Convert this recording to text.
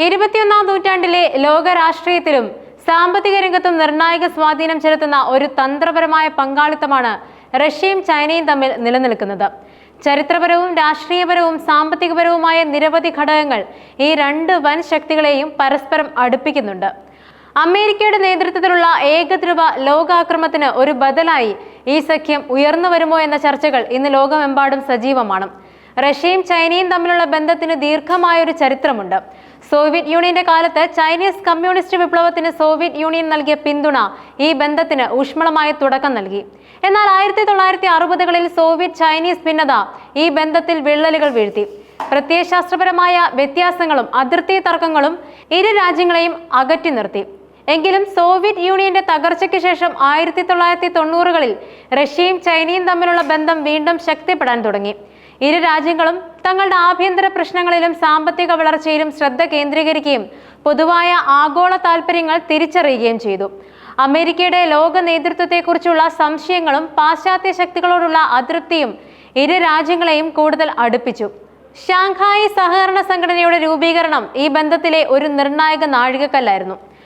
21ാം നൂറ്റാണ്ടിലെ ലോക രാഷ്ട്രീയത്തിലും സാമ്പത്തിക രംഗത്തും നിർണായക സ്വാധീനം ചെലുത്തുന്ന ഒരു തന്ത്രപരമായ പങ്കാളിത്തമാണ് റഷ്യയും ചൈനയും തമ്മിൽ നിലനിൽക്കുന്നത്. ചരിത്രപരവും രാഷ്ട്രീയപരവും സാമ്പത്തികപരവുമായ നിരവധി ഘടകങ്ങൾ ഈ രണ്ട് വൻ ശക്തികളെയും പരസ്പരം അടുപ്പിക്കുന്നുണ്ട്. അമേരിക്കയുടെ നേതൃത്വത്തിലുള്ള ഏകധ്രുവ ലോകാക്രമണത്തിന് ഒരു ബദലായി ഈ സഖ്യം ഉയർന്നു വരുമോ എന്ന ചർച്ചകൾ ഇന്ന് ലോകമെമ്പാടും സജീവമാണ്. റഷ്യയും ചൈനയും തമ്മിലുള്ള ബന്ധത്തിന് ദീർഘമായൊരു ചരിത്രമുണ്ട്. സോവിയറ്റ് യൂണിയന്റെ കാലത്ത് ചൈനീസ് കമ്മ്യൂണിസ്റ്റ് വിപ്ലവത്തിന് സോവിയറ്റ് യൂണിയൻ നൽകിയ പിന്തുണ ഈ ബന്ധത്തിന് ഊഷ്മളമായ തുടക്കം നൽകി. എന്നാൽ 1960കളിൽ സോവിയറ്റ് ചൈനീസ് ഭിന്നത ഈ ബന്ധത്തിൽ വിള്ളലുകൾ വീഴ്ത്തി. പ്രത്യയശാസ്ത്രപരമായ വ്യത്യാസങ്ങളും അതിർത്തി തർക്കങ്ങളും ഇരു രാജ്യങ്ങളെയും അകറ്റി നിർത്തി. എങ്കിലും സോവിയറ്റ് യൂണിയന്റെ തകർച്ചയ്ക്ക് ശേഷം 1990കളിൽ റഷ്യയും ചൈനയും തമ്മിലുള്ള ബന്ധം വീണ്ടും ശക്തിപ്പെടാൻ തുടങ്ങി. ഇരു രാജ്യങ്ങളും തങ്ങളുടെ ആഭ്യന്തര പ്രശ്നങ്ങളിലും സാമ്പത്തിക വളർച്ചയിലും ശ്രദ്ധ കേന്ദ്രീകരിക്കുകയും പൊതുവായ ആഗോള താൽപര്യങ്ങൾ തിരിച്ചറിയുകയും ചെയ്തു. അമേരിക്കയുടെ ലോക നേതൃത്വത്തെക്കുറിച്ചുള്ള സംശയങ്ങളും പാശ്ചാത്യ ശക്തികളോടുള്ള അതൃപ്തിയും ഇരു രാജ്യങ്ങളെയും കൂടുതൽ അടുപ്പിച്ചു. ഷാങ്ഹായി സഹകരണ സംഘടനയുടെ രൂപീകരണം ഈ ബന്ധത്തിലെ ഒരു നിർണായക നാഴികക്കല്ലായിരുന്നു.